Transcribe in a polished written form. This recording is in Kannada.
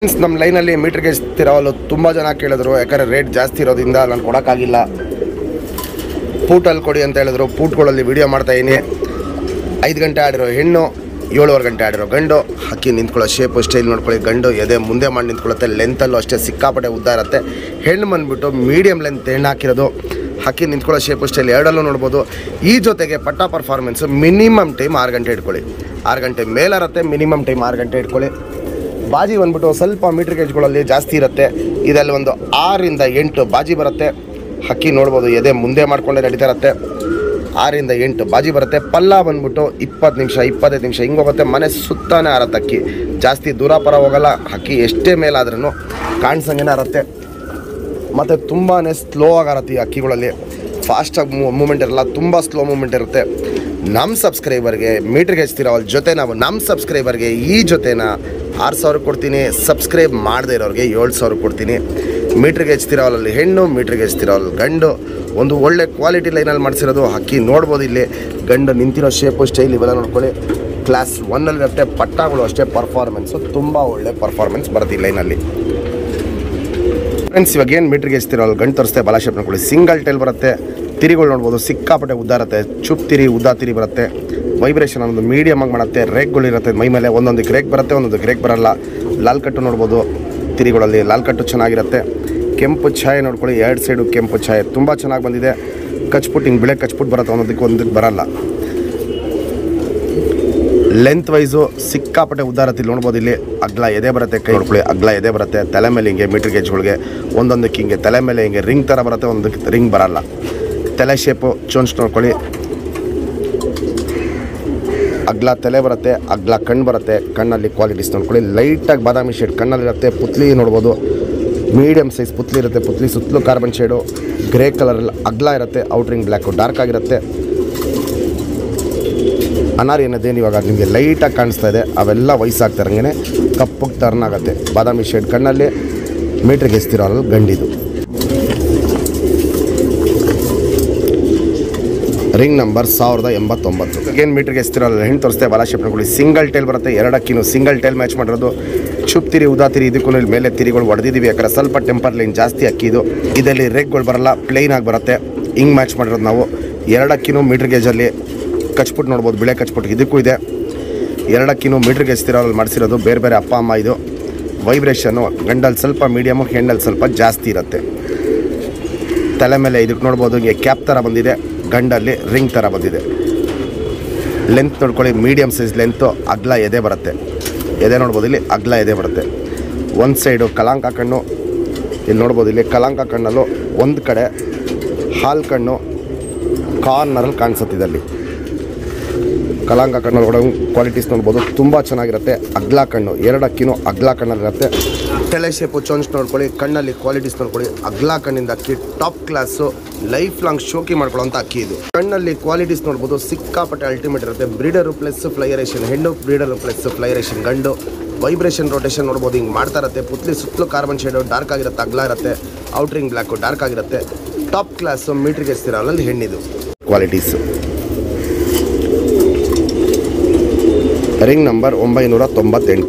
ನಮ್ಮ ಲೈನಲ್ಲಿ ಮೀಟರ್ಗೆ ತಿರೋಲು ತುಂಬ ಜನ ಕೇಳಿದ್ರು, ಯಾಕಂದರೆ ರೇಟ್ ಜಾಸ್ತಿ ಇರೋದ್ರಿಂದ ನಾನು ಕೊಡೋಕ್ಕಾಗಿಲ್ಲ. ಪೂಟಲ್ಲಿ ಕೊಡಿ ಅಂತ ಹೇಳಿದ್ರು. ಪೂಟ್ಗಳಲ್ಲಿ ವೀಡಿಯೋ ಮಾಡ್ತಾಯಿದ್ದೀನಿ. 5 ಗಂಟೆ ಆಡಿರೋ ಹೆಣ್ಣು, 7:15 ಗಂಟೆ ಆಡಿರೋ ಗಂಡು. ಹಕ್ಕಿ ನಿಂತ್ಕೊಳ್ಳೋ ಶೇಪು ಸ್ಟೈಲ್ ನೋಡ್ಕೊಳ್ಳಿ. ಗಂಡು ಎದೆ ಮುಂದೆ ಮಾಡಿ ನಿಂತ್ಕೊಳ್ಳುತ್ತೆ. ಲೆಂತಲ್ಲೂ ಅಷ್ಟೇ ಸಿಕ್ಕಾಪಟ್ಟೆ ಉದ್ದ ಇರುತ್ತೆ. ಹೆಣ್ಣು ಬಂದುಬಿಟ್ಟು ಮೀಡಿಯಮ್ ಲೆಂತ್ ಹೆಣ್ಣು ಹಾಕಿರೋದು. ಹಕ್ಕಿ ನಿಂತ್ಕೊಳ್ಳೋ ಶೇಪು ಸ್ಟೈಲ್ ಎರಡಲ್ಲೂ ನೋಡ್ಬೋದು. ಈ ಜೊತೆಗೆ ಪಟ್ಟ ಪರ್ಫಾರ್ಮೆನ್ಸು ಮಿನಿಮಮ್ ಟೈಮ್ 6 ಗಂಟೆ ಇಟ್ಕೊಳ್ಳಿ. 6 ಗಂಟೆ ಮೇಲಿರುತ್ತೆ. ಮಿನಿಮಮ್ ಟೈಮ್ 6 ಗಂಟೆ ಇಟ್ಕೊಳ್ಳಿ. ಬಾಜಿ ಬಂದ್ಬಿಟ್ಟು ಸ್ವಲ್ಪ ಮೀಟ್ರ್ ಗೇಜ್ಗಳಲ್ಲಿ ಜಾಸ್ತಿ ಇರುತ್ತೆ. ಇದರಲ್ಲಿ ಒಂದು 6 ರಿಂದ 8 ಬಾಜಿ ಬರುತ್ತೆ. ಹಕ್ಕಿ ನೋಡ್ಬೋದು, ಎದೆ ಮುಂದೆ ಮಾಡ್ಕೊಂಡೆ ನಡೀತಾ ಇರುತ್ತೆ. 6 ರಿಂದ 8 ಬಾಜಿ ಬರುತ್ತೆ. ಪಲ್ಲ ಬಂದ್ಬಿಟ್ಟು 20 ನಿಮಿಷ 25 ನಿಮಿಷ ಹಿಂಗೆ ಹೋಗುತ್ತೆ. ಮನೆ ಸುತ್ತಾನೆ ಆರತ್ತೆ ಹಕ್ಕಿ. ಜಾಸ್ತಿ ದೂರ ಪರ ಹೋಗಲ್ಲ. ಹಕ್ಕಿ ಎಷ್ಟೇ ಮೇಲಾದ್ರೂ ಕಾಣಿಸಂಗೆ ಇರುತ್ತೆ. ಮತ್ತು ತುಂಬಾ ಸ್ಲೋ ಆಗಿರುತ್ತೆ ಈ ಹಕ್ಕಿಗಳಲ್ಲಿ. ಫಾಸ್ಟಾಗಿ ಮೂಮೆಂಟ್ ಇರಲ್ಲ, ತುಂಬ ಸ್ಲೋ ಮೂಮೆಂಟ್ ಇರುತ್ತೆ. ನಮ್ಮ ಸಬ್ಸ್ಕ್ರೈಬರ್ಗೆ ಮೀಟ್ರಿಗೆ ಹಚ್ತಿರೋಲ್ಲ ಜೊತೆ ನಾವು ನಮ್ಮ ಸಬ್ಸ್ಕ್ರೈಬರ್ಗೆ ಈ ಜೊತೆನ 6,000 ಕೊಡ್ತೀನಿ. ಸಬ್ಸ್ಕ್ರೈಬ್ ಮಾಡದೇ ಇರೋರಿಗೆ 7,000 ಕೊಡ್ತೀನಿ. ಮೀಟ್ರಿಗೆ ಹಚ್ತಿರೋಲ್ಲಿ ಹೆಣ್ಣು, ಮೀಟ್ರಿಗೆ ಹಚ್ತಿರೋಲ್ಲಿ ಗಂಡು. ಒಂದು ಒಳ್ಳೆ ಕ್ವಾಲಿಟಿ ಲೈನಲ್ಲಿ ಮಾಡಿಸಿರೋದು. ಹಕ್ಕಿ ನೋಡ್ಬೋದು. ಇಲ್ಲಿ ಗಂಡು ನಿಂತಿರೋ ಶೇಪು ಸ್ಟೈಲ್ ಇವೆಲ್ಲ ನೋಡ್ಕೊಳ್ಳಿ. ಕ್ಲಾಸ್ 1ನಲ್ಲಿರುತ್ತೆ. ಪಟ್ಟಗಳು ಅಷ್ಟೇ ಪರ್ಫಾರ್ಮೆನ್ಸು ತುಂಬ ಒಳ್ಳೆ ಪರ್ಫಾರ್ಮೆನ್ಸ್ ಬರುತ್ತೆ ಈ ಲೈನಲ್ಲಿ. ಫ್ರೆಂಡ್ಸ್, ಇವಾಗ ಏನು ಮೀಟ್ರಿಗೆ ಹಚ್ತಿರೋಲ್ಲ ಗಂಡು ತೋರಿಸ್ತೆ. ಬಲ ಶೇಪ್ ನೋಡ್ಕೊಳ್ಳಿ. ಸಿಂಗಲ್ ಟೈಲ್ ಬರುತ್ತೆ. ತಿರಿಗಳು ನೋಡ್ಬೋದು, ಸಿಕ್ಕಾಪಟ್ಟೆ ಉದ್ದ ಇರುತ್ತೆ. ಚುಪ್ ತಿರಿ, ಉದ್ದ ತಿರಿ ಬರುತ್ತೆ. ವೈಬ್ರೇಷನ್ ಅನ್ನೋದು ಮೀಡಿಯಮ್ ಆಗಿ ಮಾಡುತ್ತೆ. ರೇಕ್ಗಳಿರುತ್ತೆ ಮೈ ಮೇಲೆ. ಒಂದೊಂದಕ್ಕೆ ರೇಕ್ ಬರುತ್ತೆ, ಒಂದೊಂದಕ್ಕೆ ರೇಕ್ ಬರಲ್ಲ. ಲಾಲ್ ಕಟ್ಟು ನೋಡ್ಬೋದು ತಿರಿಗಳಲ್ಲಿ. ಲಾಲ್ ಕಟ್ಟು ಚೆನ್ನಾಗಿರುತ್ತೆ. ಕೆಂಪು ಛಾಯೆ ನೋಡ್ಕೊಳ್ಳಿ. 2 ಸೈಡು ಕೆಂಪು ಛಾಯೆ ತುಂಬ ಚೆನ್ನಾಗಿ ಬಂದಿದೆ. ಕಚ್ಪುಟ್ಟು ಹಿಂಗೆ ಬಿಳೆ ಕಚ್ಪುಟ್ಟು ಬರುತ್ತೆ. ಒಂದೊಂದಕ್ಕೆ ಬರಲ್ಲ. ಲೆಂತ್ ವೈಸು ಸಿಕ್ಕಾಪಟ್ಟೆ ಉದ್ದ ಇರುತ್ತೆ. ಇಲ್ಲಿ ನೋಡ್ಬೋದು. ಇಲ್ಲಿ ಅಗ್ಲ ಎದೆ ಬರುತ್ತೆ. ಕೈ ನೋಡ್ಕೊಳ್ಳಿ, ಅಗ್ಲ ಎದೆ ಬರುತ್ತೆ. ತಲೆ ಮೇಲೆ ಹಿಂಗೆ ಮೀಟ್ರ್ ಗೇಜ್ಗಳಿಗೆ ಒಂದೊಂದಕ್ಕೆ ಹಿಂಗೆ ತಲೆ ಮೇಲೆ ಹಿಂಗೆ ರಿಂಗ್ ಥರ ಬರುತ್ತೆ, ಒಂದೊಂದಕ್ಕೆ ರಿಂಗ್ ಬರಲ್ಲ. ತಲೆ ಶೇಪು ಚೋನ್ಸ್ ನೋಡ್ಕೊಳ್ಳಿ. ಅಗ್ಲ ತಲೆ ಬರುತ್ತೆ, ಅಗ್ಲ ಕಣ್ಣು ಬರುತ್ತೆ. ಕಣ್ಣಲ್ಲಿ ಕ್ವಾಲಿಟೀಸ್ ನೋಡ್ಕೊಳ್ಳಿ. ಲೈಟಾಗಿ ಬಾದಾಮಿ ಶೇಡ್ ಕಣ್ಣಲ್ಲಿರುತ್ತೆ. ಪುತ್ಲಿ ನೋಡ್ಬೋದು, ಮೀಡಿಯಮ್ ಸೈಜ್ ಪುತ್ಲಿ ಇರುತ್ತೆ. ಪುತ್ಲಿ ಸುತ್ತಲೂ ಕಾರ್ಬನ್ ಶೇಡು ಗ್ರೇ ಕಲರಲ್ಲಿ ಅಗ್ಲ ಇರುತ್ತೆ. ಔಟ್ರಿಂಗ್ ಬ್ಲ್ಯಾಕು ಡಾರ್ಕ್ ಆಗಿರುತ್ತೆ. ಅನಾರಿ ಅನ್ನೋದೇನು ಇವಾಗ ನಿಮಗೆ ಲೈಟಾಗಿ ಕಾಣಿಸ್ತಾ ಇದೆ, ಅವೆಲ್ಲ ವಯಸ್ಸಾಗ್ತಾರಂಗೆ ಕಪ್ಪಗೆ ಟರ್ನ್ ಆಗುತ್ತೆ. ಬಾದಾಮಿ ಶೇಡ್ ಕಣ್ಣಲ್ಲಿ ಮೀಟ್ರಿಗೆ ಎಸ್ತಿರೋಲ್ಲ ಗಂಡಿದು. Ring number 1089. ಏನು ಮೀಟ್ರಿಗೆ ಎಸ್ತಿರೋಲ್ಲ ಹೆಣ್ಣು ತೋರಿಸ್ತೆ. ಬಲ ಶೇಪ್ ನೋಡ್ಕೊಳ್ಳಿ. ಸಿಂಗಲ್ ಟೈಲ್ ಬರುತ್ತೆ. 2 ಹಕ್ಕಿನೂ ಸಿಂಗಲ್ ಟೈಲ್ ಮ್ಯಾಚ್ ಮಾಡಿರೋದು. ಚುಪ್ ತಿರಿ, ಉದಾ ತಿರಿ ಇದಕ್ಕೂ ಇಲ್ಲಿ ಮೇಲೆ ತಿರಿಗಳು ಹೊಡೆದಿದ್ದೀವಿ. ಯಾಕಂದರೆ ಸ್ವಲ್ಪ ಟೆಂಪರ್ ಲೈನ್ ಜಾಸ್ತಿ ಅಕ್ಕಿದು. ಇದರಲ್ಲಿ ರೇಕ್ಗಳು ಬರಲ್ಲ, ಪ್ಲೇನ್ ಆಗಿ ಬರುತ್ತೆ. ಹಿಂಗೆ ಮ್ಯಾಚ್ ಮಾಡಿರೋದು ನಾವು. 2 ಹಕ್ಕಿನೂ ಮೀಟ್ರ್ ಗೇಜಲ್ಲಿ ಕಚ್ಪುಟ್ಟು ನೋಡ್ಬೋದು. ಬಿಳೆ ಕಚ್ಪುಟ್ಟು ಇದಕ್ಕೂ ಇದೆ. 2 ಹಕ್ಕಿನೂ ಮೀಟ್ರಿಗೆ ಎಸ್ತಿರೋಲ್ಲಿ ಮಾಡಿಸಿರೋದು. ಬೇರೆ ಬೇರೆ ಅಪ್ಪ ಅಮ್ಮ ಇದು. ವೈಬ್ರೇಷನ್ನು ಗಂಡಲ್ಲಿ ಸ್ವಲ್ಪ ಮೀಡಿಯಮು, ಹೆಣ್ಣಲ್ಲಿ ಸ್ವಲ್ಪ ಜಾಸ್ತಿ ಇರುತ್ತೆ. ತಲೆ ಮೇಲೆ ಇದಕ್ಕೆ ನೋಡ್ಬೋದು ಹಿಂಗೆ ಕ್ಯಾಪ್ ಥರ ಬಂದಿದೆ. ಗಂಡಲ್ಲಿ ರಿಂಗ್ ಥರ ಬಂದಿದೆ. ಲೆಂತ್ ನೋಡ್ಕೊಳ್ಳಿ. Medium size length. ಅಗ್ಲ ಎದೆ ಬರುತ್ತೆ. ಎದೆ ನೋಡ್ಬೋದು. ಇಲ್ಲಿ ಅಗ್ಲ ಎದೆ ಬರುತ್ತೆ. ಒಂದು ಸೈಡು ಕಲಾಂಕ ಕಣ್ಣು. ಇಲ್ಲಿ ನೋಡ್ಬೋದು. ಇಲ್ಲಿ ಕಲಾಂಕ ಕಣ್ಣಲ್ಲೂ ಒಂದು ಕಡೆ ಹಾಲು ಕಣ್ಣು ಕಾರ್ನರಲ್ಲಿ ಕಾಣಿಸುತ್ತಿದ್ದಲ್ಲಿ. ಕಲಾಂಕ ಕಣ್ಣಲ್ಲಿ ಒಳಗೆ ಕ್ವಾಲಿಟೀಸ್ ನೋಡ್ಬೋದು. ತುಂಬ ಚೆನ್ನಾಗಿರುತ್ತೆ. ಅಗ್ಲ ಕಣ್ಣು. 2 ಹಕ್ಕಿನೂ ಅಗ್ಲ ಕಣ್ಣಲ್ಲಿರುತ್ತೆ. ತಲೆ ಶೇಪು ಚೋನ್ಸ್ ನೋಡ್ಕೊಳ್ಳಿ. ಕಣ್ಣಲ್ಲಿ ಕ್ವಾಲಿಟೀಸ್ ನೋಡ್ಕೊಳ್ಳಿ. ಅಗ್ಲ ಕಣ್ಣಿಂದ ಅಕ್ಕಿ ಟಾಪ್ ಕ್ಲಾಸು. ಲೈಫ್ ಲಾಂಗ್ ಶೋಕಿ ಮಾಡ್ಕೊಳ್ಳೋಂಥ ಅಕ್ಕಿ ಇದು. ಕಣ್ಣಲ್ಲಿ ಕ್ವಾಲಿಟೀಸ್ ನೋಡ್ಬೋದು. ಸಿಕ್ಕಾಪಟ್ಟೆ ಅಲ್ಟಿಮೇಟ್ ಇರುತ್ತೆ. ಬ್ರೀಡರು ಪ್ಲಸ್ ಫ್ಲೈಯರೇಷನ್ ಹೆಣ್ಣು, ಬ್ರೀಡರು ಪ್ಲಸ್ ಫ್ಲೈಯರೇಷನ್ ಗಂಡು. ವೈಬ್ರೇಷನ್ ರೊಟೇಷನ್ ನೋಡ್ಬೋದು. ಹಿಂಗೆ ಮಾಡ್ತಾ ಇರುತ್ತೆ. ಪುತ್ಲಿ ಸುತ್ತಲೂ ಕಾರ್ಬನ್ ಶೇಡು ಡಾರ್ಕ್ ಆಗಿರುತ್ತೆ, ಅಗ್ಲ ಇರುತ್ತೆ. ಔಟ್ರಿಂಗ್ ಬ್ಲ್ಯಾಕು ಡಾರ್ಕ್ ಆಗಿರುತ್ತೆ. ಟಾಪ್ ಕ್ಲಾಸು ಮೀಟ್ರಿಗೆ ಎಸ್ತಿರೋಲ್ಲಿ ಹೆಣ್ಣಿದು ಕ್ವಾಲಿಟೀಸು. Ring number 998.